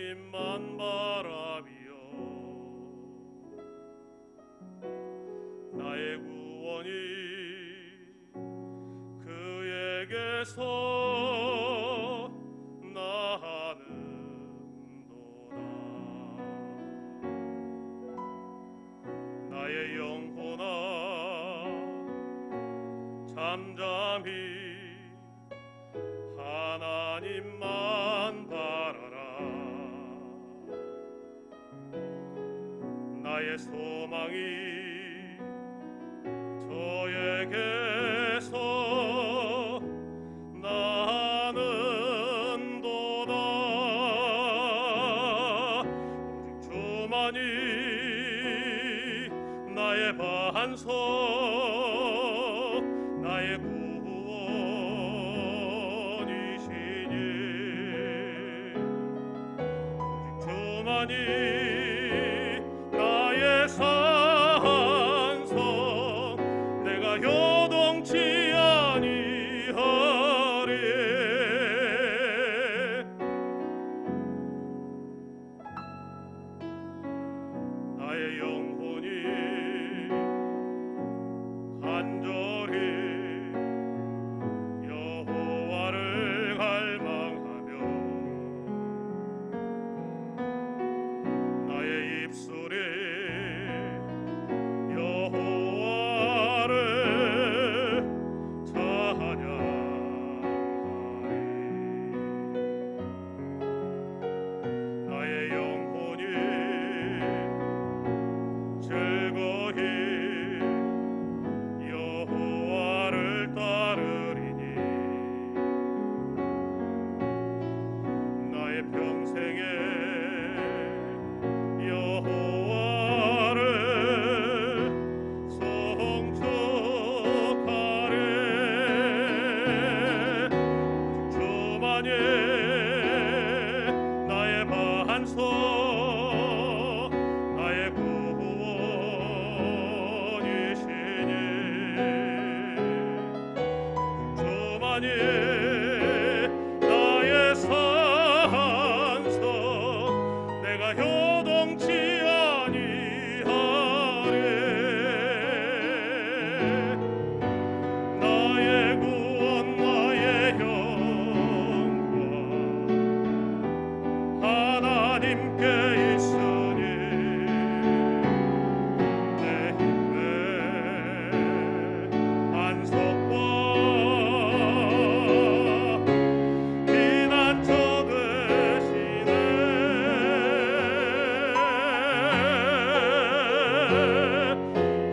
하나님만 바라비요 나의 구원이 그에게서 나는도다. 나의 영혼아 잠잠히 하나님만 바라라. 나의 소망이 저에게서 나는도다. 오직 주만이 나의 반석 나의 구원이시니 오직 주만이 나의 산성 내가 요동치 아니하리. 나의 영혼이 간절히 여호와를 갈망하며 나의 입술이 여호와를 찬양하리. 나의 영혼이 즐거이 여호와를 따르리니 나의 평생에 여호와를 송축하리. 주만이 나의 반석 나의 구원이시니 주만이 나의 산성 내가 요동치 아니하리. 나의 구원 나의 영광 하나님께 있으니 내 힘의 반석과 피난처 되시네.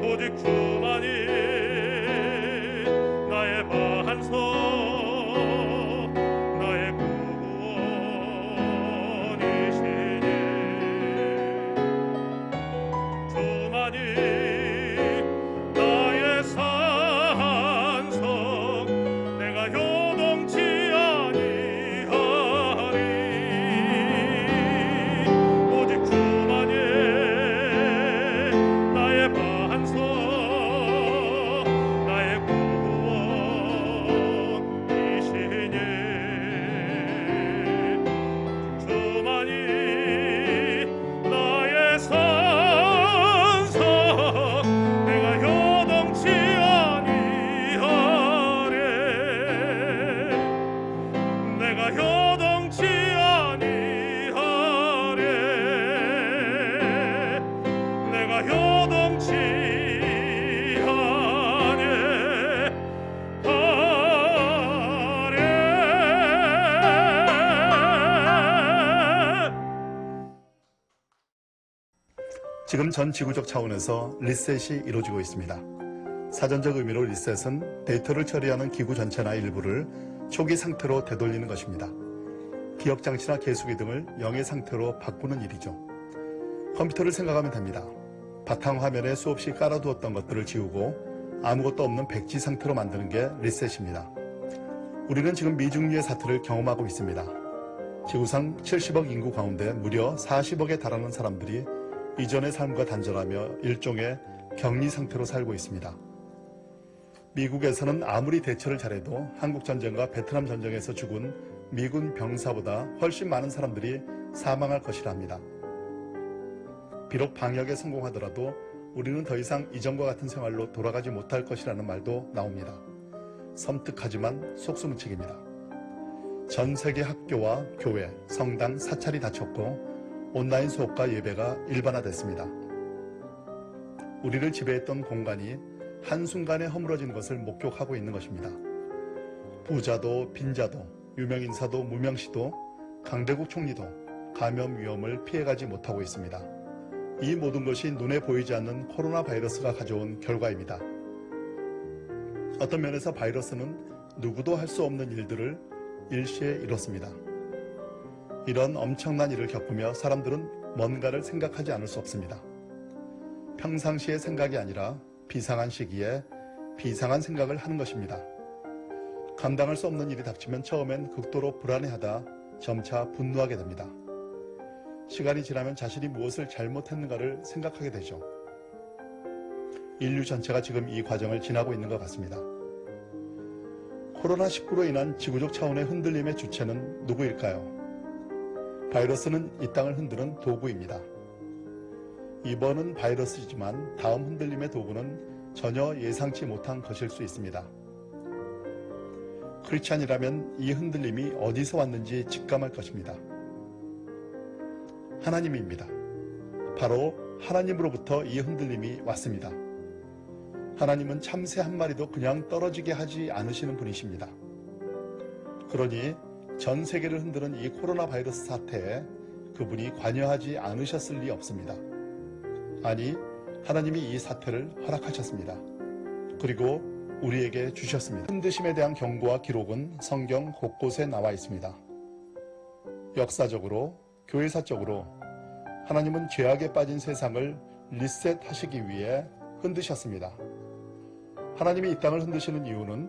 오직 주만이 나의 반석 나의 구원이시니 주만이 나의 산성 내가 요동치 아니하리. 오직 주만이 나의 반석 나의 구원이시니 주만이 나의 산성 내가 요동치 아니하리. 내가 요동치 아니하리. 내가 요동치 아니하리. 지금 전 지구적 차원에서 리셋이 이루어지고 있습니다. 사전적 의미로 리셋은 데이터를 처리하는 기구 전체나 일부를 초기 상태로 되돌리는 것입니다. 기억장치나 계수기 등을 0의 상태로 바꾸는 일이죠. 컴퓨터를 생각하면 됩니다. 바탕화면에 수없이 깔아두었던 것들을 지우고 아무것도 없는 백지 상태로 만드는 게 리셋입니다. 우리는 지금 미중류의 사태를 경험하고 있습니다. 지구상 70억 인구 가운데 무려 40억에 달하는 사람들이 이전의 삶과 단절하며 일종의 격리 상태로 살고 있습니다. 미국에서는 아무리 대처를 잘해도 한국전쟁과 베트남 전쟁에서 죽은 미군 병사보다 훨씬 많은 사람들이 사망할 것이라 합니다. 비록 방역에 성공하더라도 우리는 더 이상 이전과 같은 생활로 돌아가지 못할 것이라는 말도 나옵니다. 섬뜩하지만 속수무책입니다. 전 세계 학교와 교회, 성당, 사찰이 닫혔고 온라인 수업과 예배가 일반화됐습니다. 우리를 지배했던 공간이 한순간에 허물어지는 것을 목격하고 있는 것입니다. 부자도 빈자도 유명인사도 무명시도 강대국 총리도 감염 위험을 피해가지 못하고 있습니다. 이 모든 것이 눈에 보이지 않는 코로나 바이러스가 가져온 결과입니다. 어떤 면에서 바이러스는 누구도 할 수 없는 일들을 일시에 이뤘습니다. 이런 엄청난 일을 겪으며 사람들은 뭔가를 생각하지 않을 수 없습니다. 평상시의 생각이 아니라 비상한 시기에 비상한 생각을 하는 것입니다. 감당할 수 없는 일이 닥치면 처음엔 극도로 불안해하다 점차 분노하게 됩니다. 시간이 지나면 자신이 무엇을 잘못했는가를 생각하게 되죠. 인류 전체가 지금 이 과정을 지나고 있는 것 같습니다. 코로나19로 인한 지구적 차원의 흔들림의 주체는 누구일까요? 바이러스는 이 땅을 흔드는 도구입니다. 이번은 바이러스이지만 다음 흔들림의 도구는 전혀 예상치 못한 것일 수 있습니다. 크리스찬이라면 이 흔들림이 어디서 왔는지 직감할 것입니다. 하나님입니다. 바로 하나님으로부터 이 흔들림이 왔습니다. 하나님은 참새 한 마리도 그냥 떨어지게 하지 않으시는 분이십니다. 그러니 전 세계를 흔드는 이 코로나 바이러스 사태에 그분이 관여하지 않으셨을 리 없습니다. 아니, 하나님이 이 사태를 허락하셨습니다. 그리고 우리에게 주셨습니다. 흔드심에 대한 경고와 기록은 성경 곳곳에 나와 있습니다. 역사적으로, 교회사적으로 하나님은 죄악에 빠진 세상을 리셋하시기 위해 흔드셨습니다. 하나님이 이 땅을 흔드시는 이유는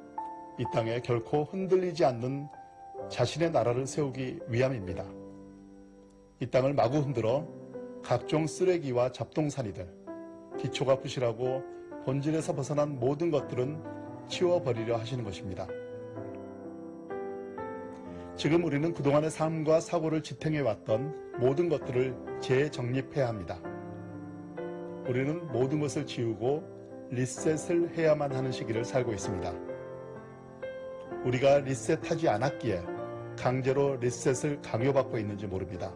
이 땅에 결코 흔들리지 않는 자신의 나라를 세우기 위함입니다. 이 땅을 마구 흔들어 각종 쓰레기와 잡동사니들, 기초가 부실하고 본질에서 벗어난 모든 것들은 치워버리려 하시는 것입니다. 지금 우리는 그동안의 삶과 사고를 지탱해왔던 모든 것들을 재정립해야 합니다. 우리는 모든 것을 지우고 리셋을 해야만 하는 시기를 살고 있습니다. 우리가 리셋하지 않았기에 강제로 리셋을 강요받고 있는지 모릅니다.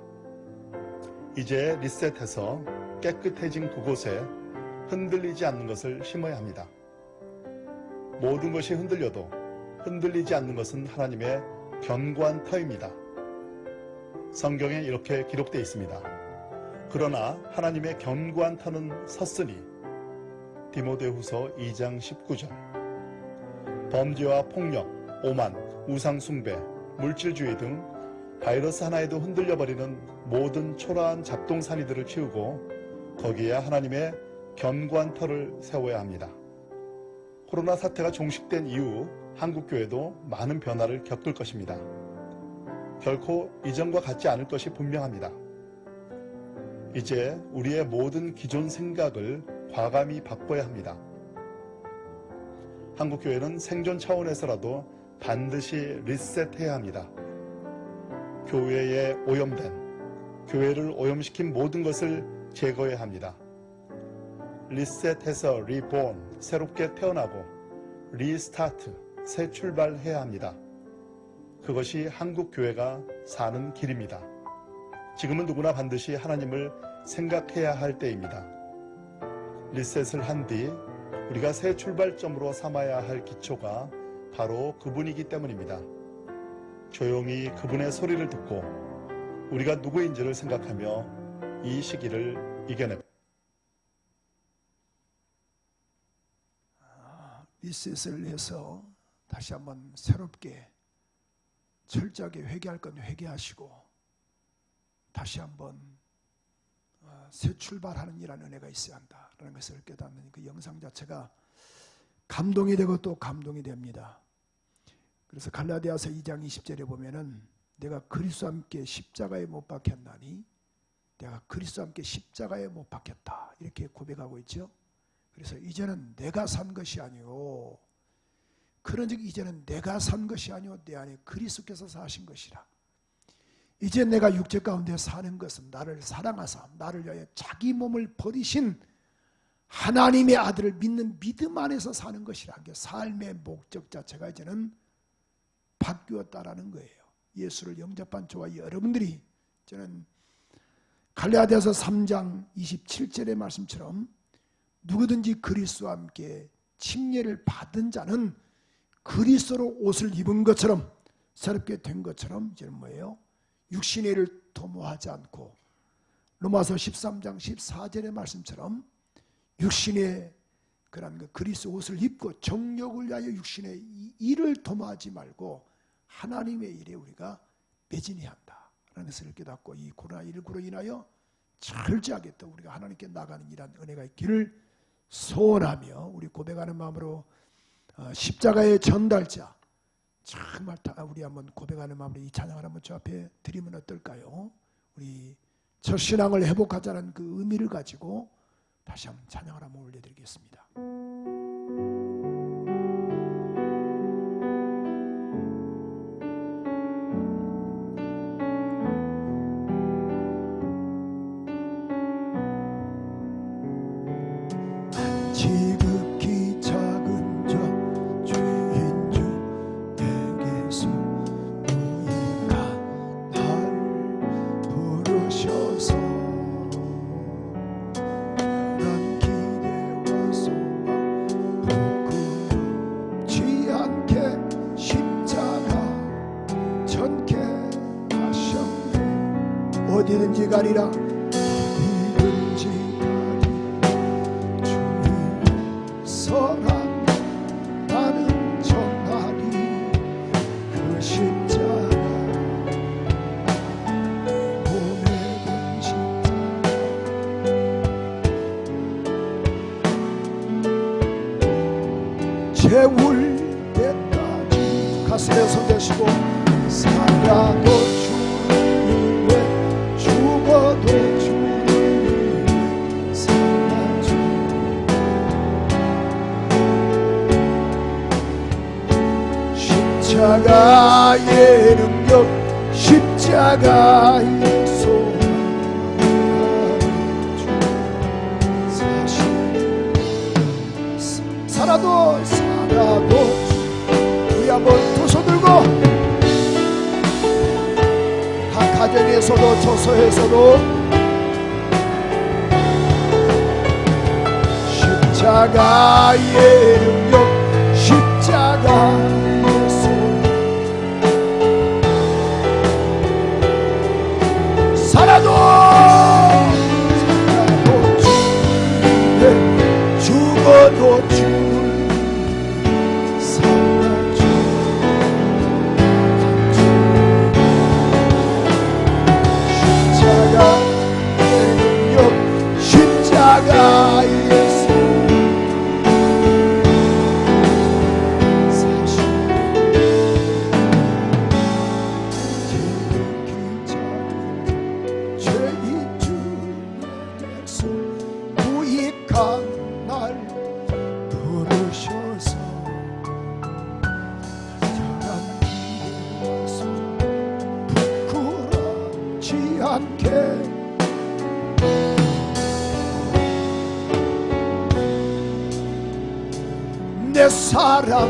이제 리셋해서 깨끗해진 그곳에 흔들리지 않는 것을 심어야 합니다. 모든 것이 흔들려도 흔들리지 않는 것은 하나님의 견고한 터입니다. 성경에 이렇게 기록되어 있습니다. 그러나 하나님의 견고한 터는 섰으니 디모데후서 2장 19절. 범죄와 폭력, 오만, 우상숭배, 물질주의 등 바이러스 하나에도 흔들려버리는 모든 초라한 잡동사니들을 치우고 거기에 하나님의 견고한 터를 세워야 합니다. 코로나 사태가 종식된 이후 한국교회도 많은 변화를 겪을 것입니다. 결코 이전과 같지 않을 것이 분명합니다. 이제 우리의 모든 기존 생각을 과감히 바꿔야 합니다. 한국교회는 생존 차원에서라도 반드시 리셋해야 합니다. 교회에 오염된, 교회를 오염시킨 모든 것을 제거해야 합니다. 리셋해서 리본, 새롭게 태어나고 리스타트, 새 출발해야 합니다. 그것이 한국교회가 사는 길입니다. 지금은 누구나 반드시 하나님을 생각해야 할 때입니다. 리셋을 한 뒤 우리가 새 출발점으로 삼아야 할 기초가 바로 그분이기 때문입니다. 조용히 그분의 소리를 듣고 우리가 누구인지를 생각하며 이 시기를 이겨냅니다. 리셋을 해서 다시 한번 새롭게 철저하게 회개할 건 회개하시고 다시 한번 새 출발하는 이라는 은혜가 있어야 한다라는 것을 깨닫는 그 영상 자체가 감동이 되고 또 감동이 됩니다. 그래서 갈라디아서 2장 20절에 보면은 내가 그리스도와 함께 십자가에 못 박혔나니 내가 그리스도와 함께 십자가에 못 박혔다 이렇게 고백하고 있죠. 그래서 이제는 내가 산 것이 아니오, 그런즉 이제는 내가 산 것이 아니오 내 안에 그리스도께서 사신 것이라. 이제 내가 육체 가운데 사는 것은 나를 사랑하사 나를 위하여 자기 몸을 버리신 하나님의 아들을 믿는 믿음 안에서 사는 것이라는 게 삶의 목적 자체가 이제는 바뀌었다라는 거예요. 예수를 영접한 저와 여러분들이 저는 갈라디아서 3장 27절의 말씀처럼 누구든지 그리스도와 함께 침례를 받은 자는 그리스도로 옷을 입은 것처럼 새롭게 된 것처럼 이제는 뭐예요? 육신의 일을 도모하지 않고 로마서 13장 14절의 말씀처럼 육신의 그런 그리스도 옷을 입고 정욕을 위하여 육신의 일을 도모하지 말고 하나님의 일에 우리가 매진해야 한다라는 것을 깨닫고 이 코로나19로 인하여 철저하게 또 우리가 하나님께 나가는 이러한 은혜가 있기를 소원하며 우리 고백하는 마음으로 십자가의 전달자 정말 다 우리 한번 고백하는 마음으로 이 찬양을 한번 저 앞에 드리면 어떨까요? 우리 첫 신앙을 회복하자는 그 의미를 가지고 다시 한번 찬양을 한번 올려드리겠습니다. 지극히 작은 저 죄인 중 내게서 무익한 날 부르셔서 난 기대와 소망 부끄럽지 않게 십자가 전케 하셨네. 어디든지 가리라 나는 전하리 그 십자가 몸에 든 십자가 채울 때까지 가슴에 손 대시고 살아도 주를 위해 죽어도 주를 위해 살아주 십자가의 능력 십자가의 소망 살아도 우리 한번 두 손 들고 각 가정에서도 처소에서도 십자가의 능력 십자가 살아도 주를 죽어도 주를 살아주 십자가의 능력 십자가의 내 사랑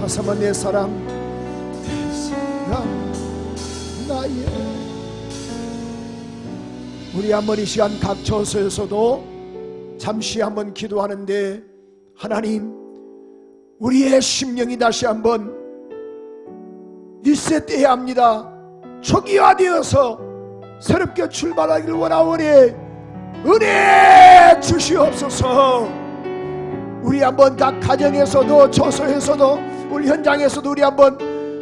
다시 한번 내 사랑 나의 우리 한번 이 시간 각 처소에서도 잠시 한번 기도하는데 하나님 우리의 심령이 다시 한번 리셋돼야 합니다. 초기화되어서 새롭게 출발하기를 원하오니 은혜 주시옵소서. 우리 한번 각 가정에서도 처소에서도 우리 현장에서도 우리 한번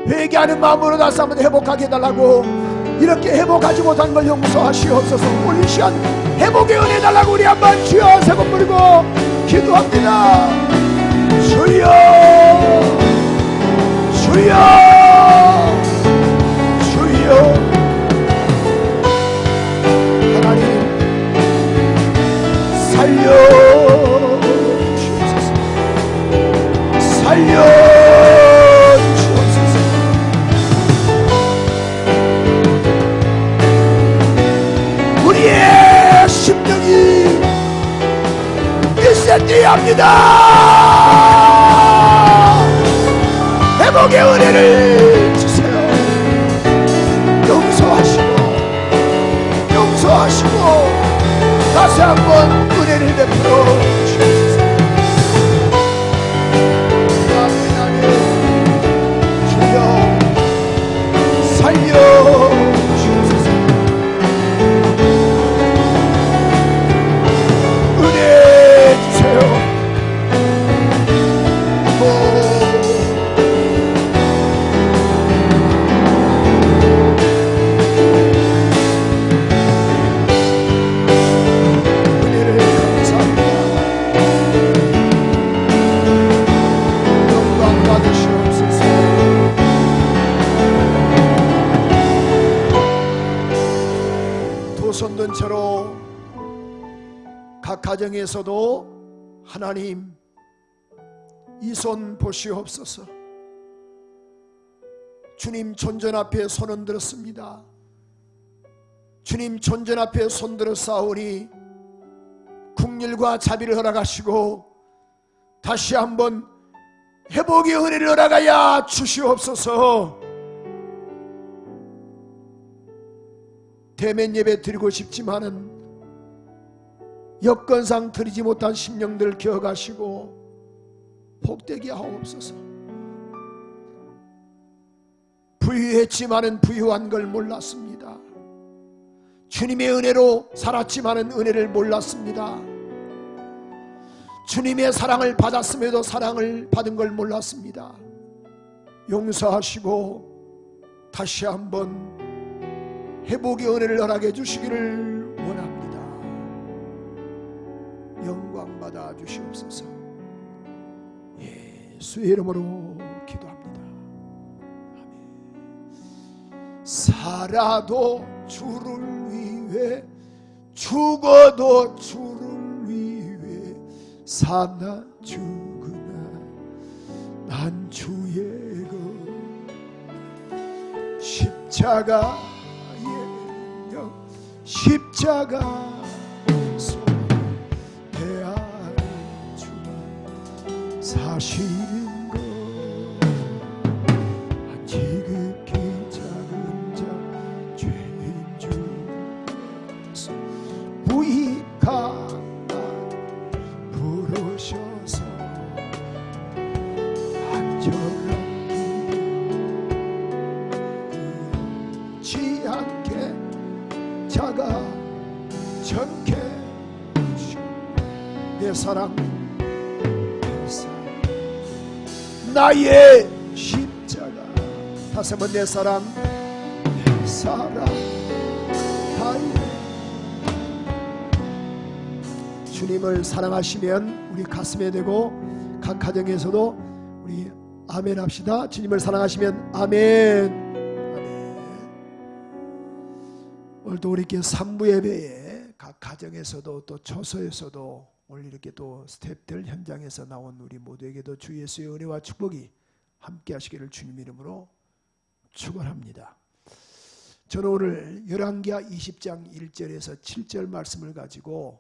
회개하는 마음으로 다시 한번 회복하게 해달라고 이렇게 회복하지 못한 걸 용서하시옵소서. 오늘 이 시간 회복의 은혜 달라고 우리 한번 주여 세 번 부르고 기도합니다. 주여 주여 주여 하나님 살려주옵소서. 살려주옵소서. 원합니다. 회복의 은혜를 주세요. 용서하시고 다시 한번 은혜를 베풀어 주옵소서. 하나님 주여 살려 주옵소서. 은혜 주세요. 손든채로 각 가정에서도 하나님 이 손 보시옵소서. 주님 존전 앞에 손 흔들었습니다. 주님 존전 앞에 손 들어 싸우니 국률과 자비를 허락하시고 다시 한번 회복의 은혜를 허락하여 주시옵소서. 대면 예배 드리고 싶지만은 여건상 드리지 못한 심령들 기억하시고 복되게 하옵소서. 부유했지만은 부유한 걸 몰랐습니다. 주님의 은혜로 살았지만은 은혜를 몰랐습니다. 주님의 사랑을 받았음에도 사랑을 받은 걸 몰랐습니다. 용서하시고 다시 한번 회복의 은혜를 허락해 주시기를 원합니다. 영광 받아 주시옵소서. 예수의 이름으로 기도합니다. 아멘. 살아도 주를 위해 죽어도 주를 위해 사나 죽으나 난 주의 것 십자가 십자가에서 내 안에 주가 사실인 것 지극히 작은 자 죄인 중에서 무익한 나 부르셔서 안전한 길 않게 자가 정케 하시고 내 사랑 나의 십자가 다시 한번 내 사랑 다이 주님을 사랑하시면 우리 가슴에 대고 각 가정에서도 우리 아멘 합시다. 주님을 사랑하시면 아멘. 오늘도 우리 이렇게 3부 예배에 각 가정에서도 또 처소에서도 오늘 이렇게 또 스태프들 현장에서 나온 우리 모두에게도 주 예수의 은혜와 축복이 함께 하시기를 주님 이름으로 축원합니다. 저는 오늘 열왕기하 20장 1절에서 7절 말씀을 가지고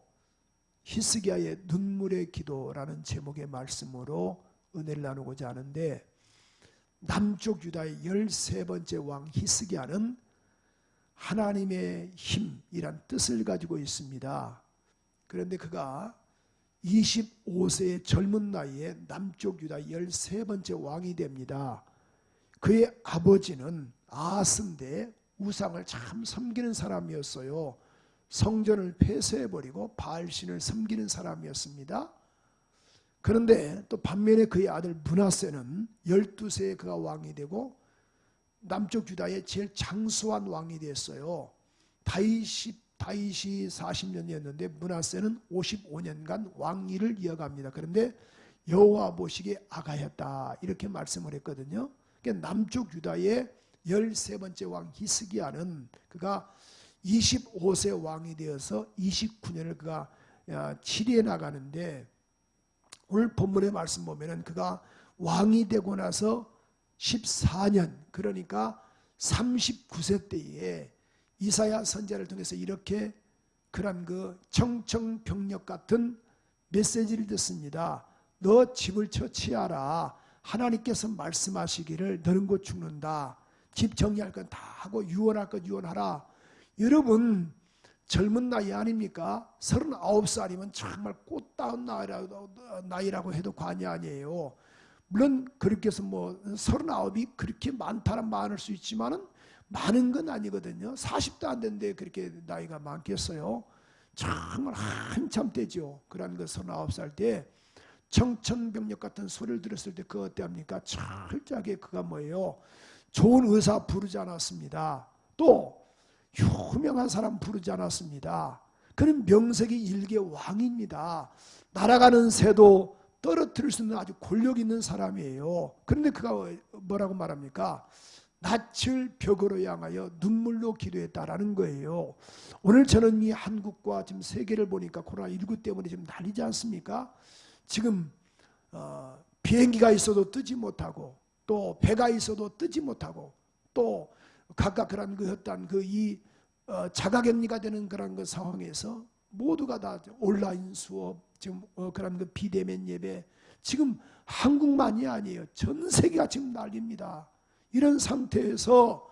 히스기야의 눈물의 기도라는 제목의 말씀으로 은혜를 나누고자 하는데, 남쪽 유다의 13번째 왕 히스기야는 하나님의 힘이란 뜻을 가지고 있습니다. 그런데 그가 25세의 젊은 나이에 남쪽 유다 13번째 왕이 됩니다. 그의 아버지는 아하스인데 우상을 참 섬기는 사람이었어요. 성전을 폐쇄해버리고 바알신을 섬기는 사람이었습니다. 그런데 또 반면에 그의 아들 므낫세는 12세에 그가 왕이 되고 남쪽 유다의 제일 장수한 왕이 됐어요. 다윗이 40년이었는데 므낫세는 55년간 왕위를 이어갑니다. 그런데 여호와 보시기에 악하였다 이렇게 말씀을 했거든요. 그러니까 남쪽 유다의 13번째 왕 히스기야는 그가 25세 왕이 되어서 29년을 그가 치리해 나가는데, 오늘 본문의 말씀 보면은 그가 왕이 되고 나서 14년, 그러니까 39세 때에 이사야 선지자를 통해서 이렇게 그런 그 청청병력 같은 메시지를 듣습니다. 너 집을 처치하라. 하나님께서 말씀하시기를 너는 곧 죽는다. 집 정리할 건 다 하고 유언할 건 유언하라. 여러분 젊은 나이 아닙니까? 39살이면 정말 꽃다운 나이라고 해도 과언이 아니에요. 물론 그렇게 해서 뭐 39이 그렇게 많다는 많을 수 있지만은 많은 건 아니거든요. 40도 안 됐는데 그렇게 나이가 많겠어요. 정말 한참 때죠. 그러한 그 39살 때 청천벽력 같은 소리를 들었을 때 그거 어때합니까? 철저하게 그가 뭐예요? 좋은 의사 부르지 않았습니다. 또 유명한 사람 부르지 않았습니다. 그는 명색이 일개 왕입니다. 날아가는 새도 떨어뜨릴 수 있는 아주 권력 있는 사람이에요. 그런데 그가 뭐라고 말합니까? 낯을 벽으로 향하여 눈물로 기도했다라는 거예요. 오늘 저는 이 한국과 지금 세계를 보니까 코로나19 때문에 지금 난리지 않습니까? 지금 비행기가 있어도 뜨지 못하고 또 배가 있어도 뜨지 못하고 또 각각 그런 그 어떤 이 자가격리가 되는 그런 그 상황에서 모두가 다 온라인 수업 지금 그런 그 비대면 예배 지금 한국만이 아니에요. 전 세계가 지금 난립니다. 이런 상태에서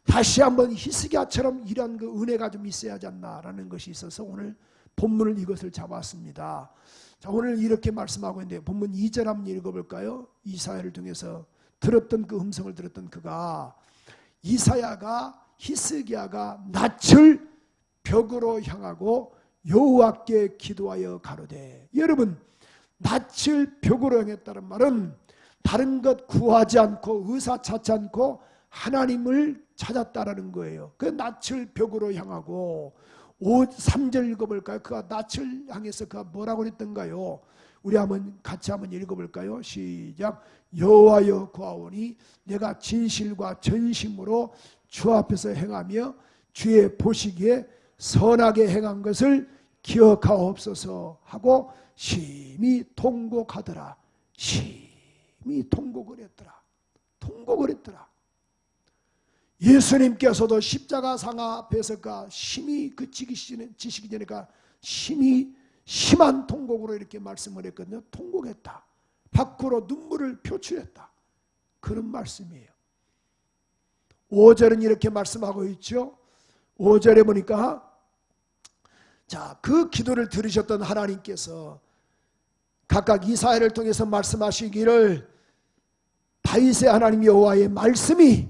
다시 한번 히스기야처럼 이런 그 은혜가 좀 있어야 하지 않나라는 것이 있어서 오늘 본문을 이것을 잡았습니다. 자, 오늘 이렇게 말씀하고 있는데 본문 2절 한번 읽어볼까요? 이사야를 통해서 들었던 그 음성을 들었던 그가 이사야가 히스기야가 낯을 벽으로 향하고 여호와께 기도하여 가로되. 여러분 낯을 벽으로 향했다는 말은 다른 것 구하지 않고 의사 찾지 않고 하나님을 찾았다라는 거예요. 그 낯을 벽으로 향하고 3절 읽어볼까요? 그가 낯을 향해서 그가 뭐라고 그랬던가요? 우리 같이 한번 읽어볼까요? 시작. 여호와여 구하오니 내가 진실과 전심으로 주 앞에서 행하며 주의 보시기에 선하게 행한 것을 기억하옵소서 하고 심히 통곡하더라. 심히 통곡을 했더라. 통곡을 했더라. 예수님께서도 십자가상 앞에서가 심히 그 지시기 전에가 심히 심한 통곡으로 이렇게 말씀을 했거든요. 통곡했다. 밖으로 눈물을 표출했다. 그런 말씀이에요. 5절은 이렇게 말씀하고 있죠. 5절에 보니까 자, 그 기도를 들으셨던 하나님께서 각각 이사야를 통해서 말씀하시기를 다윗의 하나님 여호와의 말씀이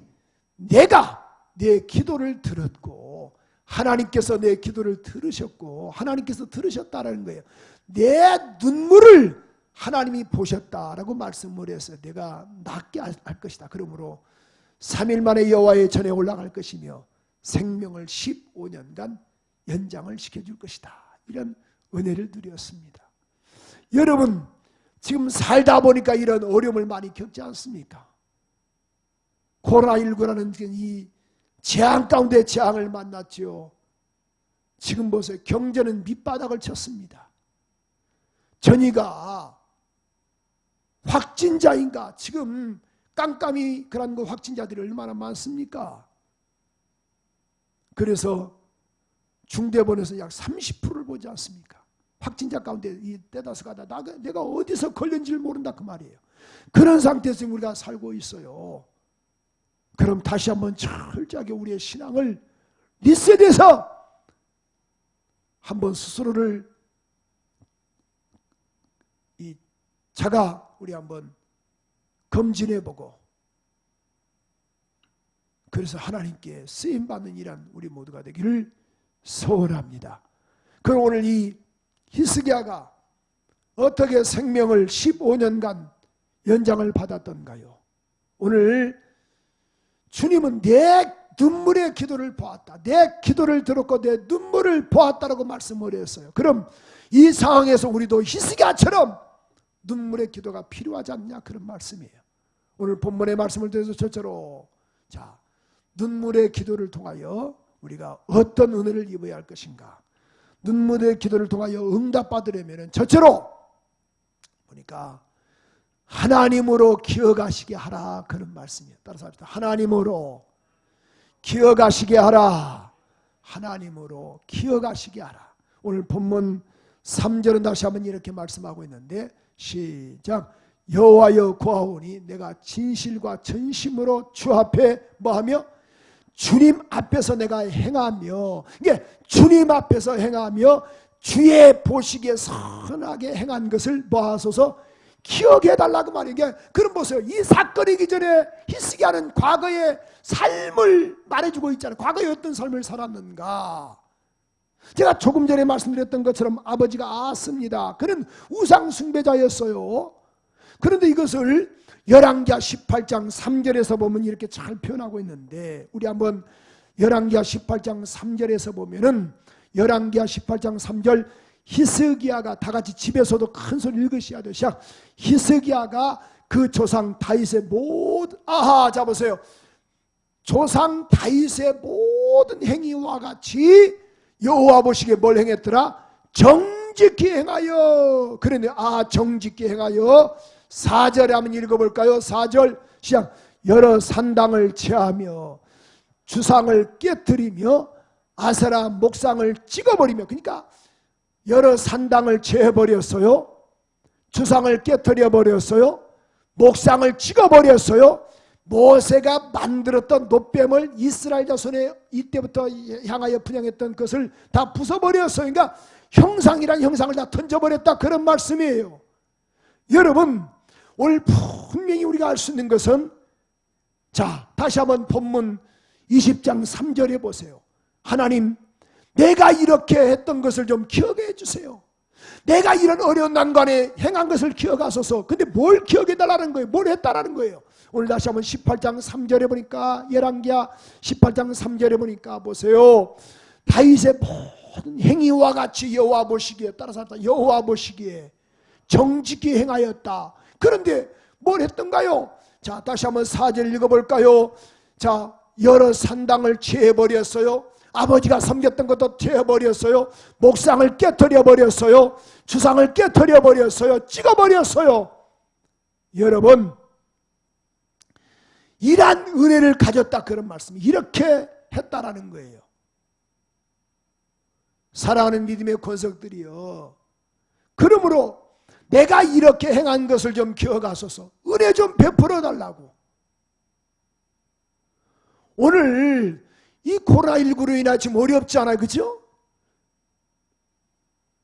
내가 내 기도를 들었고 하나님께서 내 기도를 들으셨고 하나님께서 들으셨다라는 거예요. 내 눈물을 하나님이 보셨다라고 말씀을 해서 내가 낫게 할 것이다. 그러므로 3일 만에 여호와의 전에 올라갈 것이며 생명을 15년간 연장을 시켜줄 것이다. 이런 은혜를 누렸습니다. 여러분 지금 살다 보니까 이런 어려움을 많이 겪지 않습니까? 코로나19라는 이 재앙 가운데 재앙을 만났죠. 지금 보세요. 경제는 밑바닥을 쳤습니다. 전이가 확진자인가? 지금 깜깜이 그런 거 확진자들이 얼마나 많습니까? 그래서 중대본에서 약 30%를 보지 않습니까? 확진자 가운데 이 떼다서 가다 내가 어디서 걸렸는지를 모른다 그 말이에요. 그런 상태에서 우리가 살고 있어요. 그럼 다시 한번 철저하게 우리의 신앙을 리셋해서 한번 스스로를 우리 한번 검진해보고 그래서 하나님께 쓰임받는 일한 우리 모두가 되기를 소원합니다. 그럼 오늘 이 히스기야가 어떻게 생명을 15년간 연장을 받았던가요? 오늘 주님은 내 눈물의 기도를 보았다. 내 기도를 들었고 내 눈물을 보았다라고 말씀을 했어요. 그럼 이 상황에서 우리도 히스기야처럼 눈물의 기도가 필요하지 않냐 그런 말씀이에요. 오늘 본문의 말씀을 들어서 저처럼 자 눈물의 기도를 통하여 우리가 어떤 은혜를 입어야 할 것인가. 눈물의 기도를 통하여 응답받으려면 저처럼 보니까 하나님으로 기억하시게 하라 그런 말씀이에요. 따라서 합시다. 하나님으로 기억하시게 하라. 하나님으로 기억하시게 하라. 오늘 본문 3절은 다시 한번 이렇게 말씀하고 있는데 시작. 여호와여 구하오니 내가 진실과 전심으로 주 앞에 뭐하며 주님 앞에서 내가 행하며, 이게 주님 앞에서 행하며 주의 보시기에 선하게 행한 것을 뭐하소서 기억해 달라고 말이에요. 그럼 보세요. 이 사건이기 전에 히스기야는 과거의 삶을 말해주고 있잖아요. 과거에 어떤 삶을 살았는가. 제가 조금 전에 말씀드렸던 것처럼 아버지가 아스입니다. 그는 우상 숭배자였어요. 그런데 이것을 열왕기하 18장 3절에서 보면 이렇게 잘 표현하고 있는데, 우리 한번 열왕기하 18장 3절에서 보면은, 열왕기하 18장 3절, 히스기야가 다 같이 집에서도 큰 소리 읽으셔야 돼요. 시작. 히스기야가 그 조상 다윗의 모든, 자 보세요. 조상 다윗의 모든 행위와 같이 여호와 보시기에 뭘 행했더라? 정직히 행하여. 그러네. 정직히 행하여. 4절에 한번 읽어볼까요? 4절 시작. 여러 산당을 제하며 주상을 깨뜨리며 아세라 목상을 찍어버리며, 그러니까 여러 산당을 제해버렸어요. 주상을 깨뜨려 버렸어요. 목상을 찍어버렸어요. 모세가 만들었던 놋뱀을 이스라엘 자손의 이때부터 향하여 분양했던 것을 다 부숴버렸어요. 그러니까 형상이란 형상을 다 던져버렸다, 그런 말씀이에요. 여러분, 오늘 분명히 우리가 알 수 있는 것은, 자 다시 한번 본문 20장 3절에 보세요. 하나님, 내가 이렇게 했던 것을 좀 기억해 주세요. 내가 이런 어려운 난관에 행한 것을 기억하소서. 근데 뭘 기억해 달라는 거예요? 뭘 했다라는 거예요? 오늘 다시 한번 18장 3절에 보니까, 열왕기하 18장 3절에 보니까 보세요. 다윗의 모든 행위와 같이 여호와 보시기에, 따라서 여호와 보시기에 정직히 행하였다. 그런데 뭘 했던가요? 자 다시 한번 4절 읽어볼까요? 자, 여러 산당을 제해버렸어요. 아버지가 섬겼던 것도 제해버렸어요. 목상을 깨뜨려버렸어요. 주상을 깨뜨려버렸어요. 찍어버렸어요. 여러분, 이러한 은혜를 가졌다, 그런 말씀이 이렇게 했다라는 거예요. 사랑하는 믿음의 권속들이요, 그러므로 내가 이렇게 행한 것을 좀 기억하소서. 은혜 좀 베풀어 달라고. 오늘 이 코로나19로 인해 지금 어렵지 않아요? 그죠?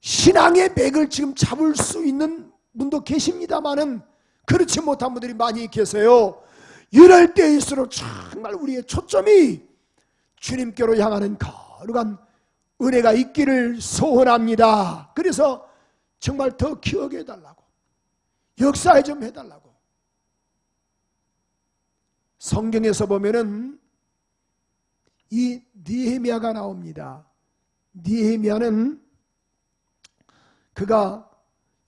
신앙의 맥을 지금 잡을 수 있는 분도 계십니다만은 그렇지 못한 분들이 많이 계세요. 이럴 때일수록 정말 우리의 초점이 주님께로 향하는 거룩한 은혜가 있기를 소원합니다. 그래서 정말 더 기억해 달라고, 역사에 좀 해달라고. 성경에서 보면은 이 느헤미야가 나옵니다. 느헤미야는 그가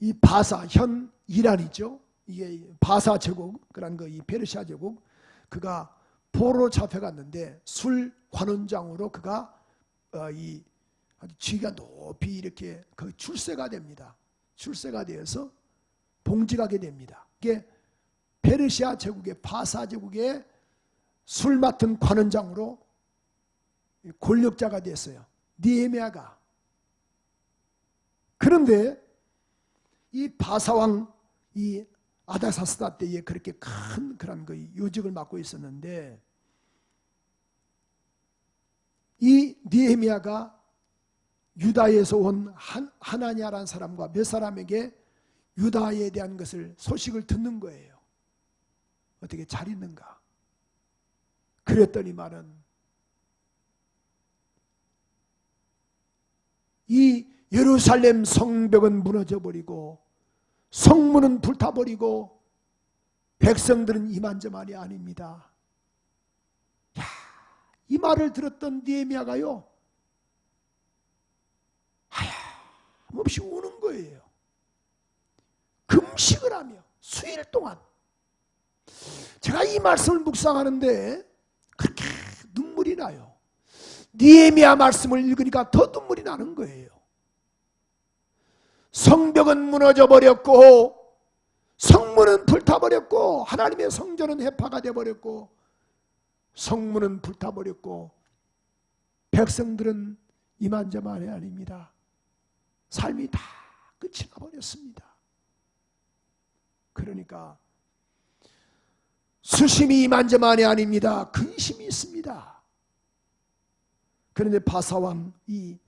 이 바사, 현 이란이죠. 이게 바사 제국, 그런 거 이 페르시아 제국, 그가 포로로 잡혀갔는데 술 관원장으로 그가 이 아주 지위가 높이 이렇게 그 출세가 됩니다. 출세가 되어서 봉직하게 됩니다. 이게 페르시아 제국의 바사 제국의 술 맡은 관원장으로 권력자가 됐어요. 느헤미야가. 그런데 이 바사왕 이 아닥사스다 때에 그렇게 큰 그런 그 요직을 맡고 있었는데, 이 느헤미야가 유다에서 온 하나냐라는 사람과 몇 사람에게 유다에 대한 것을 소식을 듣는 거예요. 어떻게 잘 있는가? 그랬더니만은 이 예루살렘 성벽은 무너져 버리고 성문은 불타버리고 백성들은 이만저만이 아닙니다. 야, 이 말을 들었던 느헤미야가요, 하염없이 우는 거예요. 금식을 하며 수일 동안. 제가 이 말씀을 묵상하는데 그렇게 눈물이 나요. 느헤미야 말씀을 읽으니까 더 눈물이 나는 거예요. 성벽은 무너져 버렸고 성문은 불타버렸고 하나님의 성전은 해파가 되어버렸고 성문은 불타버렸고 백성들은 이만저만이 아닙니다. 삶이 다 끝이 나버렸습니다. 그러니까 수심이 이만저만이 아닙니다. 근심이 있습니다. 그런데 바사왕 이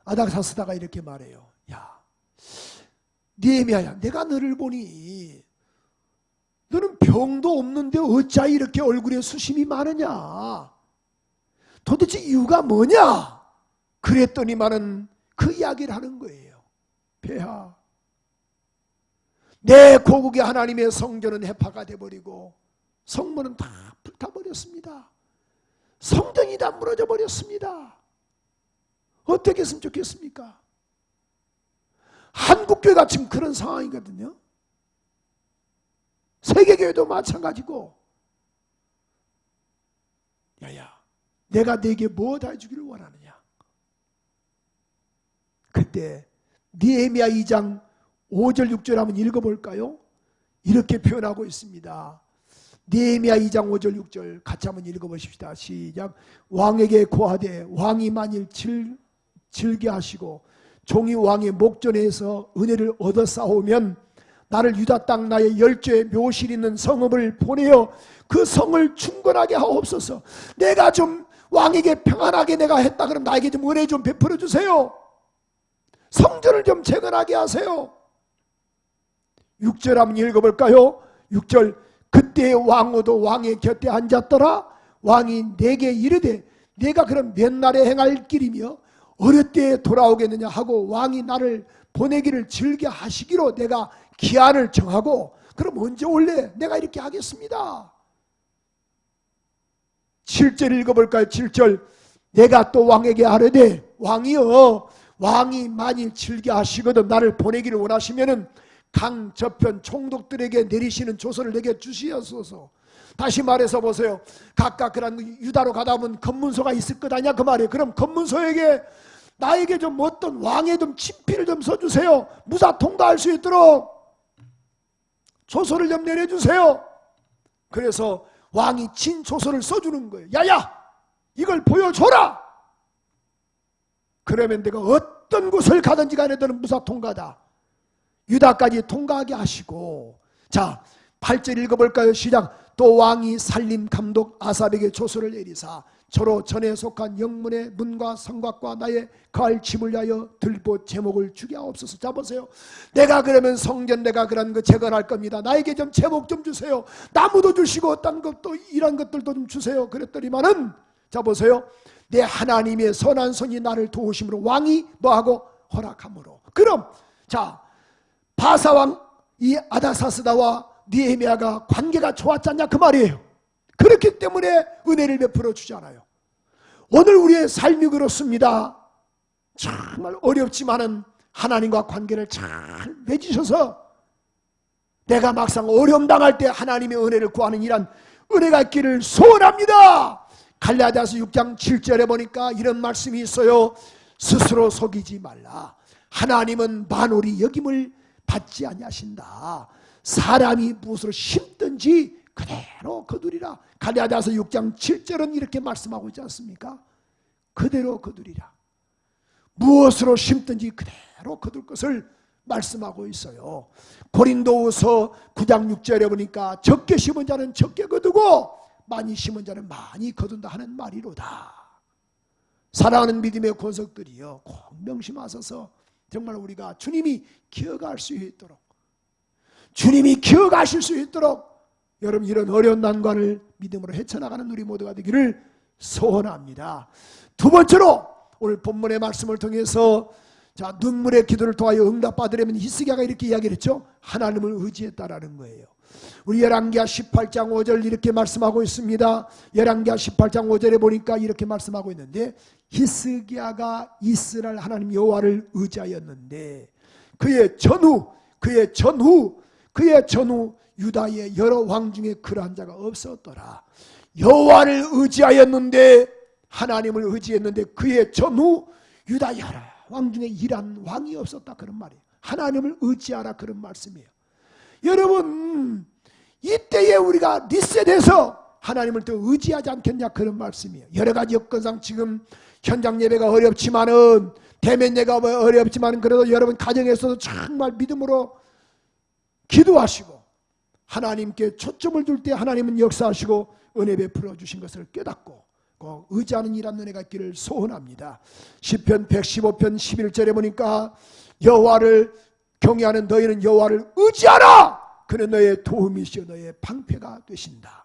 아닥사스다가 이렇게 말해요. 야, 느헤미야야, 내가 너를 보니 너는 병도 없는데 어찌 이렇게 얼굴에 수심이 많으냐? 도대체 이유가 뭐냐? 그랬더니만은 그 이야기를 하는 거예요. 폐하, 내 고국의 하나님의 성전은 해파가 돼버리고 성문은 다 불타버렸습니다. 성전이 다 무너져 버렸습니다. 어떻게 했으면 좋겠습니까? 한국교회가 지금 그런 상황이거든요. 세계교회도 마찬가지고. 야야, 내가 네게 뭐 다 해주기를 원하느냐? 그때 느헤미야 2장 5절 6절 한번 읽어볼까요? 이렇게 표현하고 있습니다. 느헤미야 2장 5절 6절 같이 한번 읽어보십시다. 시작. 왕에게 고하되 왕이 만일 즐게 하시고 종이 왕의 목전에서 은혜를 얻어 싸우면 나를 유다 땅 나의 열조의 묘실 있는 성읍을 보내어 그 성을 충건하게 하옵소서. 내가 좀 왕에게 평안하게 내가 했다 그러면 나에게 좀 은혜 좀 베풀어 주세요. 성전을 좀 재건하게 하세요. 6절 한번 읽어볼까요? 6절. 그때 왕후도 왕의 곁에 앉았더라. 왕이 내게 이르되 내가 그럼 몇 날에 행할 길이며 어느 때에 돌아오겠느냐 하고 왕이 나를 보내기를 즐겨 하시기로 내가 기한을 정하고 그럼 언제 올래? 내가 이렇게 하겠습니다. 7절 읽어볼까요? 7절. 내가 또 왕에게 하려되 왕이여, 왕이 만일 즐겨 하시거든 나를 보내기를 원하시면은 강 저편 총독들에게 내리시는 조서를 내게 주시옵소서. 다시 말해서 보세요. 각각 그런 유다로 가다 보면 검문소가 있을 것 아니야 그 말이에요. 그럼 검문소에게 나에게 좀 어떤 왕의 좀 친필을 좀 써주세요. 무사 통과할 수 있도록 조서를 좀 내려주세요. 그래서 왕이 친 조서를 써주는 거예요. 야야, 이걸 보여줘라. 그러면 내가 어떤 곳을 가든지 간에 너는 무사 통과다. 유다까지 통과하게 하시고. 자, 8절 읽어볼까요? 시작. 또 왕이 살림 감독 아삽에게 조서를 내리사 저로 전에 속한 영문의 문과 성곽과 나의 거할 집을 위하여 들보 제목을 주게 하옵소서. 자 보세요. 내가 그러면 성전 내가 그런 거 재건할 겁니다. 나에게 좀 제목 좀 주세요. 나무도 주시고 어떤 것도 이런 것들도 좀 주세요. 그랬더니만은 자 보세요. 내 하나님의 선한 손이 나를 도우심으로 왕이 뭐하고 허락함으로. 그럼 자 바사왕 이 아닥사스다와 느헤미야가 관계가 좋았지 않냐 그 말이에요. 그렇기 때문에 은혜를 베풀어 주잖아요. 오늘 우리의 삶이 그렇습니다. 정말 어렵지만은 하나님과 관계를 잘 맺으셔서 내가 막상 어려움 당할 때 하나님의 은혜를 구하는 이란 은혜가 있기를 소원합니다. 갈라디아서 6장 7절에 보니까 이런 말씀이 있어요. 스스로 속이지 말라. 하나님은 만홀이 여김을 받지 아니하신다. 사람이 무엇으로 심든지 그대로 거두리라. 갈라디아서 6장 7절은 이렇게 말씀하고 있지 않습니까? 그대로 거두리라. 무엇으로 심든지 그대로 거둘 것을 말씀하고 있어요. 고린도후서 9장 6절에 보니까 적게 심은 자는 적게 거두고 많이 심은 자는 많이 거둔다 하는 말이로다. 사랑하는 믿음의 권속들이여 꼭 명심하셔서 정말 우리가 주님이 기억할 수 있도록 주님이 기억하실 수 있도록 여러분 이런 어려운 난관을 믿음으로 헤쳐나가는 우리 모두가 되기를 소원합니다. 두 번째로 오늘 본문의 말씀을 통해서 자 눈물의 기도를 통하여 응답받으려면 히스기야가 이렇게 이야기를 했죠. 하나님을 의지했다라는 거예요. 우리 열왕기하 18장 5절 이렇게 말씀하고 있습니다. 열왕기하 18장 5절에 보니까 이렇게 말씀하고 있는데 히스기야가 이스라엘 하나님 여호와를 의지하였는데 그의 전후 유다의 여러 왕 중에 그러한 자가 없었더라. 여호와를 의지하였는데 하나님을 의지했는데 그의 전후 유다 여러 왕 중에 일한 왕이 없었다 그런 말이에요. 하나님을 의지하라 그런 말씀이에요. 여러분 이때에 우리가 리셋해서 하나님을 더 의지하지 않겠냐 그런 말씀이에요. 여러 가지 여건상 지금 현장 예배가 어렵지만은 대면 예배가 어렵지만은 그래도 여러분 가정에서도 정말 믿음으로 기도하시고 하나님께 초점을 둘 때 하나님은 역사하시고 은혜 베풀어 주신 것을 깨닫고 꼭 의지하는 일한 은혜가 있기를 소원합니다. 시편 115편 11절에 보니까 여호와를 경외하는 너희는 여호와를 의지하라. 그는 너의 도움이시여 너의 방패가 되신다.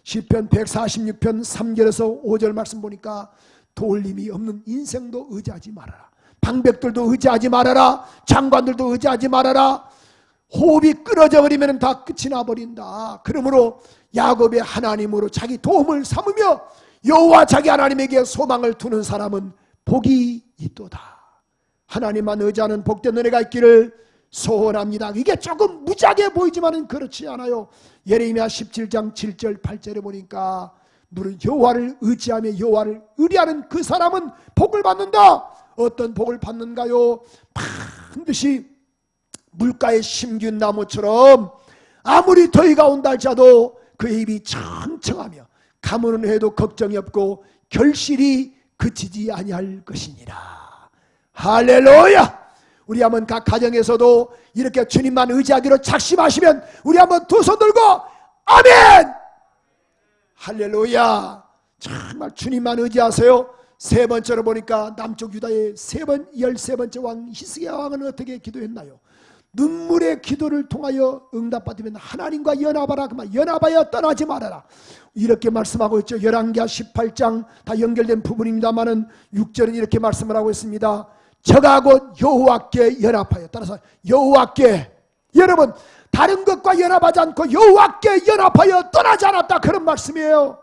시편 146편 3절에서 5절 말씀 보니까 도울림이 없는 인생도 의지하지 말아라. 방백들도 의지하지 말아라. 장관들도 의지하지 말아라. 호흡이 끊어져 버리면 다 끝이 나버린다. 그러므로 야곱의 하나님으로 자기 도움을 삼으며 여호와 자기 하나님에게 소망을 두는 사람은 복이 있도다. 하나님만 의지하는 복된 은혜가 있기를 소원합니다. 이게 조금 무지하게 보이지만 그렇지 않아요. 예레미야 17장 7절 8절에 보니까 무릇 여호와를 의지하며 여호와를 의뢰하는 그 사람은 복을 받는다. 어떤 복을 받는가요? 반드시 물가에 심긴 나무처럼 아무리 더위가 온다 할지라도 그의 입이 청청하며 가무는 해도 걱정이 없고 결실이 그치지 아니할 것이니라. 할렐루야. 우리 한번 각 가정에서도 이렇게 주님만 의지하기로 작심하시면 우리 한번 두 손 들고 아멘. 할렐루야. 정말 주님만 의지하세요. 세 번째로 보니까 남쪽 유다의 13번째 왕 히스기야 왕은 어떻게 기도했나요? 눈물의 기도를 통하여 응답받으면 하나님과 연합하라. 그만 연합하여 떠나지 말아라. 이렇게 말씀하고 있죠. 열왕기하 18장 다 연결된 부분입니다만은 6절은 이렇게 말씀을 하고 있습니다. 저가 곧 여호와께 연합하여. 따라서 여호와께, 여러분 다른 것과 연합하지 않고 여호와께 연합하여 떠나지 않았다 그런 말씀이에요.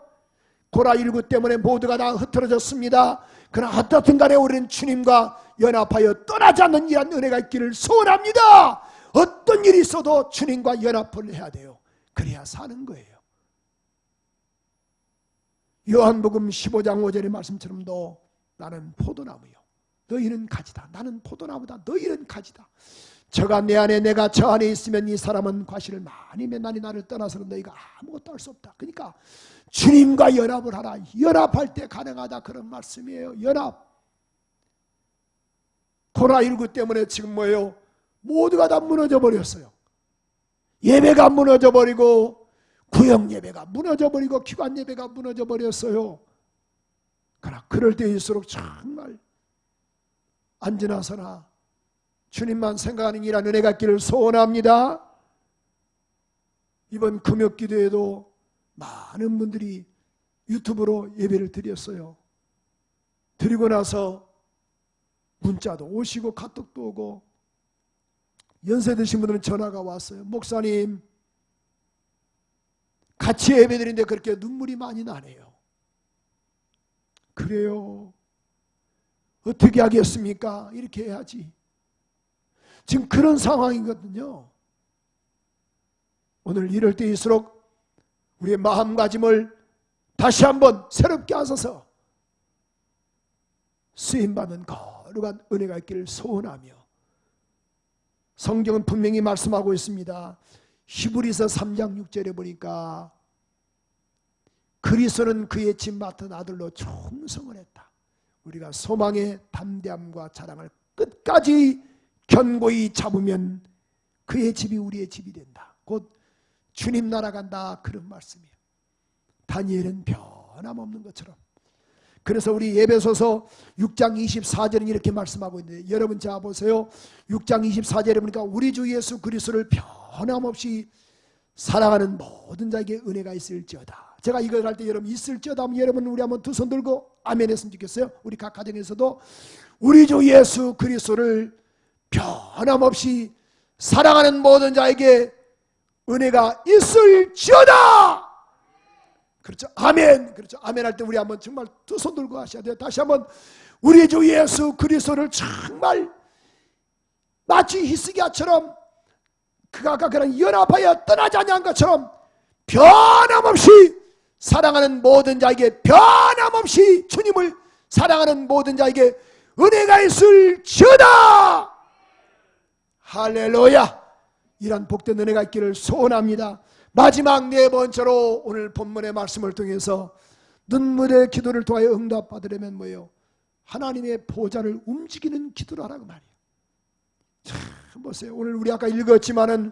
코라19 때문에 모두가 다 흩어졌습니다. 그러나 어떻든 간에 우리는 주님과 연합하여 떠나지 않는 이런 은혜가 있기를 소원합니다. 어떤 일이 있어도 주님과 연합을 해야 돼요. 그래야 사는 거예요. 요한복음 15장 5절의 말씀처럼도 나는 포도나무요 너희는 가지다. 나는 포도나무다. 너희는 가지다. 저가 내 안에 내가 저 안에 있으면 이 사람은 과실을 많이 맺나니 나를 떠나서는 너희가 아무것도 할 수 없다. 그러니까 주님과 연합을 하라. 연합할 때 가능하다 그런 말씀이에요. 연합. 코로나19 때문에 지금 뭐예요? 모두가 다 무너져 버렸어요. 예배가 무너져 버리고 구역 예배가 무너져 버리고 기관 예배가 무너져 버렸어요. 그러나 그럴 때일수록 정말 앉으나 서나 주님만 생각하는 이란 은혜가 있기를 소원합니다. 이번 금요기도에도 많은 분들이 유튜브로 예배를 드렸어요. 드리고 나서 문자도 오시고 카톡도 오고 연세 드신 분들은 전화가 왔어요. 목사님 같이 예배 드리는데 그렇게 눈물이 많이 나네요. 그래요. 어떻게 하겠습니까? 이렇게 해야지. 지금 그런 상황이거든요. 오늘 이럴 때일수록 우리의 마음가짐을 다시 한번 새롭게 하셔서 쓰임받는 거룩한 은혜가 있기를 소원하며, 성경은 분명히 말씀하고 있습니다. 히브리서 3장 6절에 보니까 그리스도는 그의 집 맡은 아들로 충성을 했다. 우리가 소망의 담대함과 자랑을 끝까지 견고히 잡으면 그의 집이 우리의 집이 된다. 곧 주님 나라 간다 그런 말씀이에요. 다니엘은 변함없는 것처럼. 그래서 우리 에베소서 6장 24절은 이렇게 말씀하고 있는데, 여러분 자 보세요. 6장 24절에 보니까 우리 주 예수 그리스도를 변함없이 사랑하는 모든 자에게 은혜가 있을지어다. 제가 이걸 할 때 여러분 있을지어다 하면 여러분 우리 한번 두 손 들고 아멘 했으면 좋겠어요. 우리 각 가정에서도 우리 주 예수 그리스도를 변함없이 사랑하는 모든 자에게 은혜가 있을지어다. 그렇죠. 아멘. 그렇죠. 아멘 할 때 우리 한번 정말 두 손 들고 하셔야 돼요. 다시 한번 우리 주 예수 그리스도를 정말 마치 히스기야처럼 그가 아까 그런 연합하여 떠나지 않는 것처럼 변함없이 사랑하는 모든 자에게, 변함없이 주님을 사랑하는 모든 자에게 은혜가 있을지어다. 할렐루야. 이런 복된 은혜가 있기를 소원합니다. 마지막 네 번째로 오늘 본문의 말씀을 통해서 눈물의 기도를 통하여 응답받으려면 뭐예요? 하나님의 보좌를 움직이는 기도를 하라고 말이에요. 참 보세요. 오늘 우리 아까 읽었지만은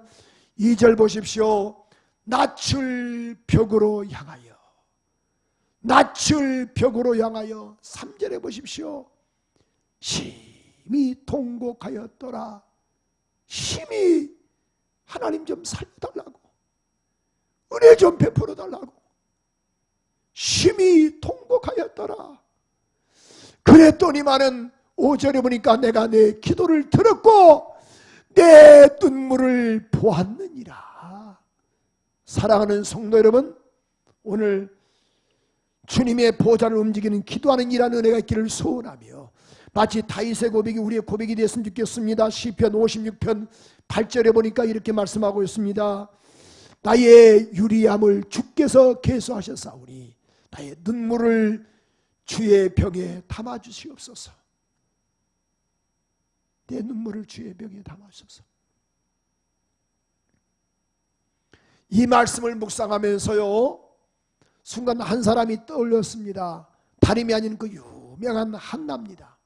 2절 보십시오. 낯을 벽으로 향하여, 낯을 벽으로 향하여. 3절에 보십시오. 심히 통곡하였더라. 심히 하나님 좀 살려달라고, 은혜 좀 베풀어 달라고 심히 통곡하였더라. 그랬더니만은 5절에 보니까 내가 내 기도를 들었고 내 눈물을 보았느니라. 사랑하는 성도 여러분, 오늘 주님의 보좌를 움직이는 기도하는 일하는 은혜가 있기를 소원하며, 마치 다윗의 고백이 우리의 고백이 되었으면 좋겠습니다. 시편 56편 8절에 보니까 이렇게 말씀하고 있습니다. 나의 유리함을 주께서 계수하셨사오니 나의 눈물을 주의 벽에 담아주시옵소서. 내 눈물을 주의 벽에 담아주소서. 이 말씀을 묵상하면서요, 순간 한 사람이 떠올렸습니다. 다름이 아닌 그 유명한 한나입니다.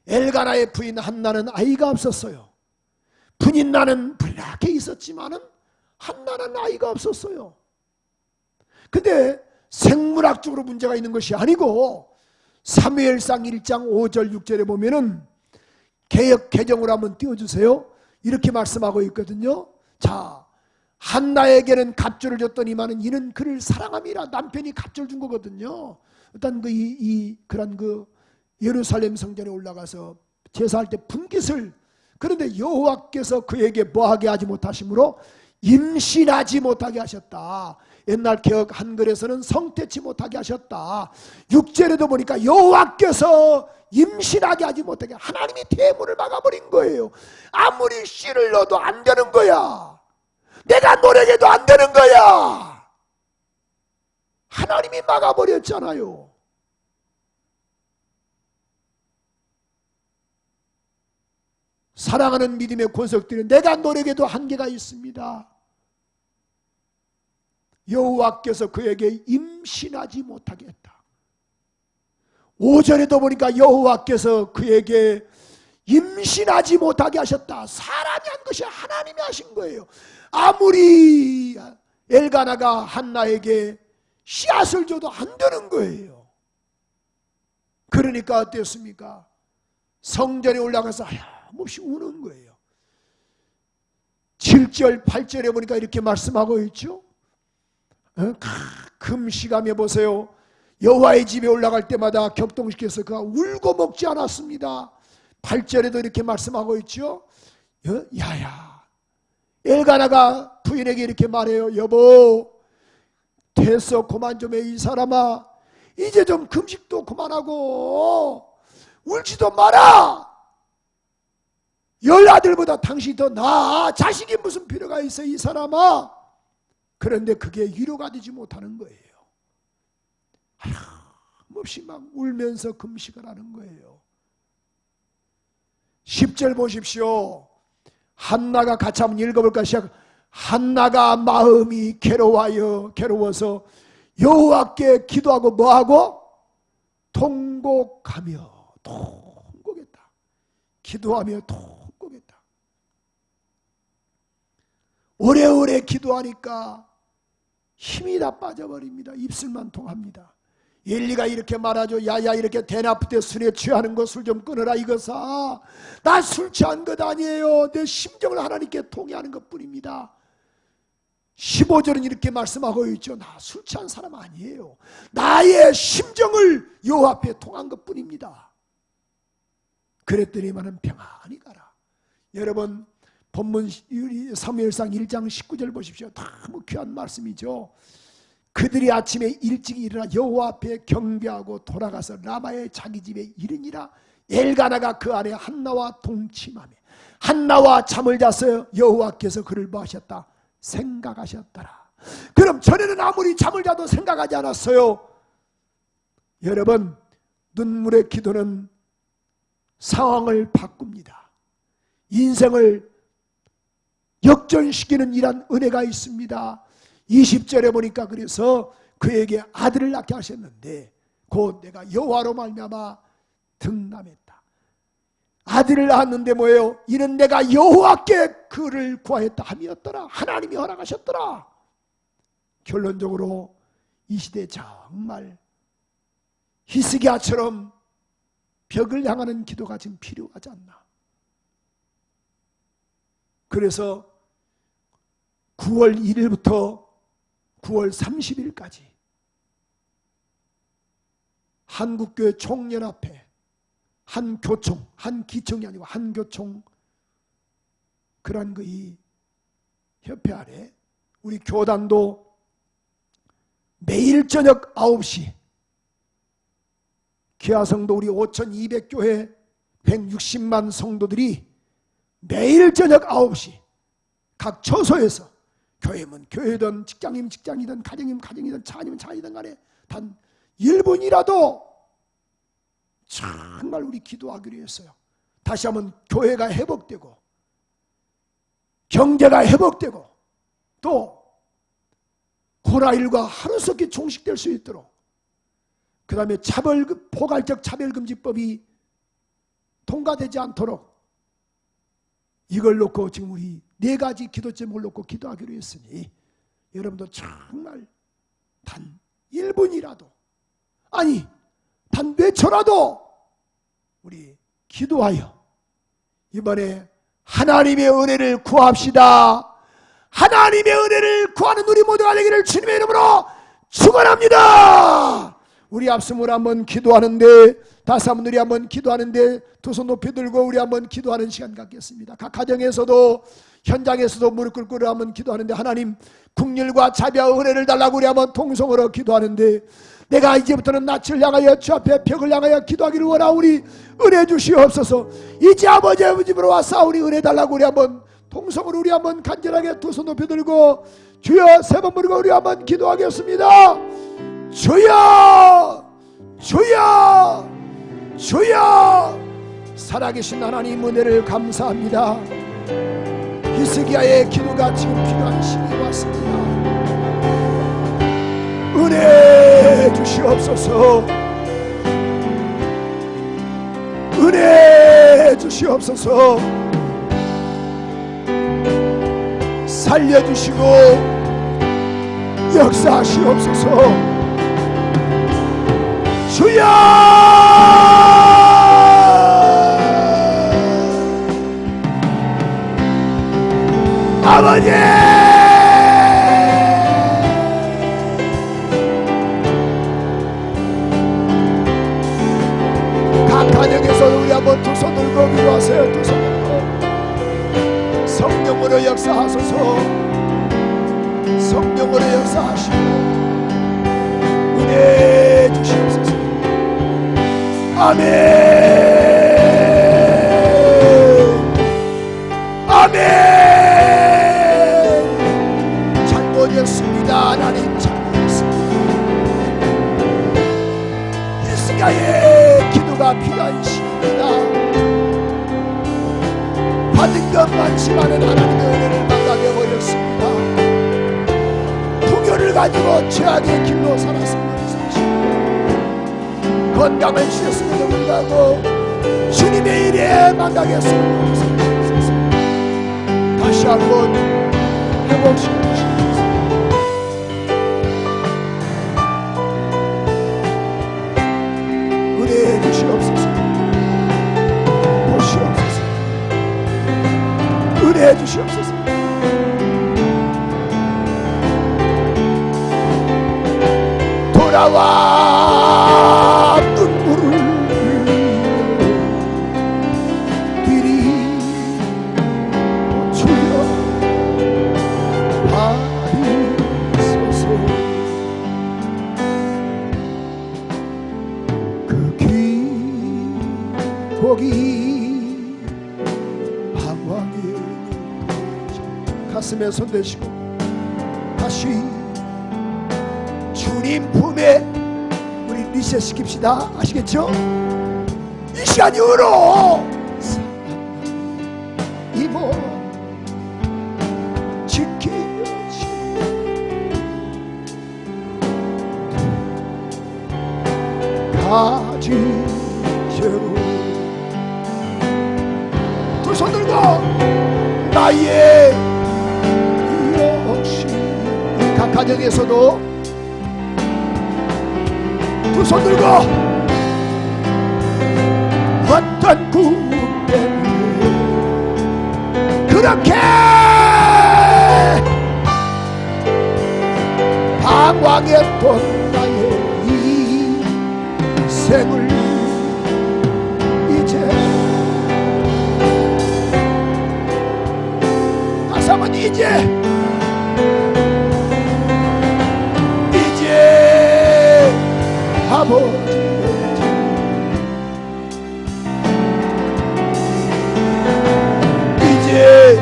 엘가나의 부인 한나는 아이가 없었어요. 분인나는 불락해 있었지만은 한나는 아이가 없었어요. 근데 생물학적으로 문제가 있는 것이 아니고 사무엘상 1장 5절 6절에 보면은 개역 개정으로 한번 띄워주세요. 이렇게 말씀하고 있거든요. 자, 한나에게는 갑주를 줬더니만은 이는 그를 사랑함이라. 남편이 갑주를 준 거거든요. 일단 그런 예루살렘 성전에 올라가서 제사할 때 분깃을, 그런데 여호와께서 그에게 뭐하게 하지 못하심으로 임신하지 못하게 하셨다. 옛날 개역 한글에서는 성태치 못하게 하셨다. 6절에도 보니까 여호와께서 임신하게 하지 못하게, 하나님이 태문을 막아버린 거예요. 아무리 씨를 넣어도 안 되는 거야. 내가 노력해도 안 되는 거야. 하나님이 막아버렸잖아요. 사랑하는 믿음의 권속들은 내가 노력해도 한계가 있습니다. 여호와께서 그에게 임신하지 못하게 했다. 5절에도 보니까 여호와께서 그에게 임신하지 못하게 하셨다. 사람이 한 것이 하나님이 하신 거예요. 아무리 엘가나가 한나에게 씨앗을 줘도 안 되는 거예요. 그러니까 어땠습니까? 성전에 올라가서 하염없이 우는 거예요. 7절 8절에 보니까 이렇게 말씀하고 있죠. 금시감에 보세요. 여호와의 집에 올라갈 때마다 격동시켜서 그가 울고 먹지 않았습니다. 8절에도 이렇게 말씀하고 있죠. 야야, 엘가나가 부인에게 이렇게 말해요. 여보, 됐어, 그만 좀 해. 이 사람아, 이제 좀 금식도 그만하고 울지도 마라. 10아들보다 당신이 더 나아. 자식이 무슨 필요가 있어, 이 사람아. 그런데 그게 위로가 되지 못하는 거예요. 하염없이 막 울면서 금식을 하는 거예요. 10절 보십시오. 한나가 같이 한번 읽어볼까? 시작. 한나가 마음이 괴로워서 여호와께 기도하고 뭐하고? 통곡하며 통곡했다. 기도하며 통곡했다. 오래오래 기도하니까 힘이 다 빠져버립니다. 입술만 통합니다. 엘리가 이렇게 말하죠. 야야, 이렇게 대낮 때 술에 취하는 거 술 좀 끊어라 이거사. 나 술 취한 것 아니에요. 내 심정을 하나님께 통해하는 것뿐입니다. 15절은 이렇게 말씀하고 있죠. 나 술 취한 사람 아니에요. 나의 심정을 여호와 앞에 통한 것뿐입니다. 그랬더니만은 평안히 가라. 여러분, 본문 사무엘상 1장 19절 보십시오. 너무 귀한 말씀이죠. 그들이 아침에 일찍 일어나 여호와 앞에 경배하고 돌아가서 라마의 자기 집에 이르니라. 엘가나가 그 안에 한나와 동침하며 한나와 잠을 자서 여호와께서 그를 뭐 하셨다? 생각하셨더라. 그럼 전에는 아무리 잠을 자도 생각하지 않았어요. 여러분, 눈물의 기도는 상황을 바꿉니다. 인생을 역전시키는 이란 은혜가 있습니다. 20절에 보니까 그래서 그에게 아들을 낳게 하셨는데 곧 내가 여호와로 말미암아 등남했다. 아들을 낳았는데 뭐예요? 이는 내가 여호와께 그를 구하였다 함이었더라. 하나님이 허락하셨더라. 결론적으로 이 시대에 정말 히스기야처럼 벽을 향하는 기도가 지금 필요하지 않나. 그래서 9월 1일부터 9월 30일까지 한국교회 총연합회 한교총, 한기총이 아니고 한교총 그런 그 이 협회 아래 우리 교단도 매일 저녁 9시 기아성도 우리 5200교회 160만 성도들이 매일 저녁 9시 각 처소에서 교회면 교회든 직장이면 직장이든 가정이면 가정이든 차아니면 차이든 간에 단 1분이라도 정말 우리 기도하기로 했어요. 다시 한번 교회가 회복되고 경제가 회복되고 또 코로나19가 하루속히 종식될 수 있도록 그 다음에 포괄적 차별금지법이 통과되지 않도록 이걸 놓고 지금 우리 4가지 기도 제목을 놓고 기도하기로 했으니 여러분도 정말 단 1분이라도 아니 단 몇 초라도 우리 기도하여 이번에 하나님의 은혜를 구합시다. 하나님의 은혜를 구하는 우리 모두가 되기를 주님의 이름으로 축원합니다. 우리 앞섬으로 한번 기도하는데 다시 한번 우리 한번 기도하는데 두 손 높이 들고 우리 한번 기도하는 시간 갖겠습니다. 각 가정에서도 현장에서도 무릎 꿇고 한번 기도하는데 하나님 국률과 자비와 은혜를 달라고 우리 한번 통성으로 기도하는데 내가 이제부터는 낯을 향하여 주 앞에 벽을 향하여 기도하기를 원하오니 은혜 주시옵소서. 이제 아버지의 집으로 와서 우리 은혜 달라고 우리 한번 통성으로 우리 한번 간절하게 두 손 높이 들고 주여 3번 부르고 우리 한번 기도하겠습니다. 주여 주여 주여 살아계신 하나님 은혜를 감사합니다. 히스기야의 기도가 지금 필요한 시기에 왔습니다. 은혜 주시옵소서. 은혜 주시옵소서. 살려주시고 역사하시옵소서. 주여 아버지 각 가정에서 우리 한번 두 손 들고 기도하세요. 두 손 들고 성령으로 역사하소서. 성령으로 역사하시고 은혜 주시옵소서. 아멘 아멘. 잘못했습니다. 하나님 잘못했습니다. 히스기야의 기도가 필요한 시입니다. 받은 것 많지만은 하나님의 은혜를 망각해 버렸습니다. 부교를 가지고 죄악의 길로 살았습니다. 건강을 주셨음에도 불구하고 주님의 일에 망각했습니다. 다시 한번 회복시켜 주시옵소서. 은혜해 주시옵소서. 보시옵소서. 은혜해 주시옵소서. 돌아와 눈물을 들이 주여 받으소서. 그 기복이 방황에 가슴에 손 대시고 다시 주님 품에 우리 리셋 시킵시다. 아시겠죠? 이 시간 이후로 이모 지키시 낮은 채로 두 손 들고 나의 역시 각 가정에서도 두 손 들고 어떤 꿈 때문에 그렇게 방황했던 나의 인생을 이제 다시 한번 이제 아버지 이제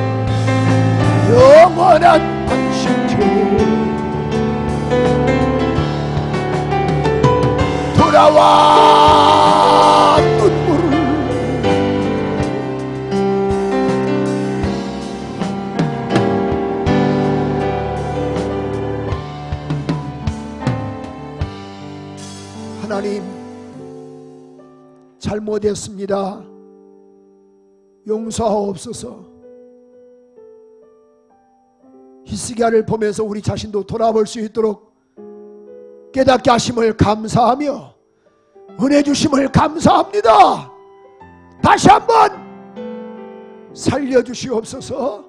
영원한 안식처 돌아와 눈물을 하나님 잘못했습니다. 용서하옵소서. 히스기야를 보면서 우리 자신도 돌아볼 수 있도록 깨닫게 하심을 감사하며 은혜 주심을 감사합니다. 다시 한번 살려주시옵소서.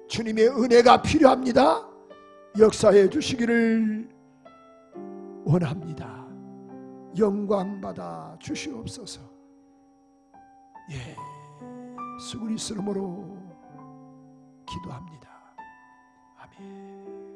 주님의 은혜가 필요합니다. 역사해 주시기를 원합니다. 영광 받아 주시옵소서. 예수 그리스도 이름으로 기도합니다. 아멘.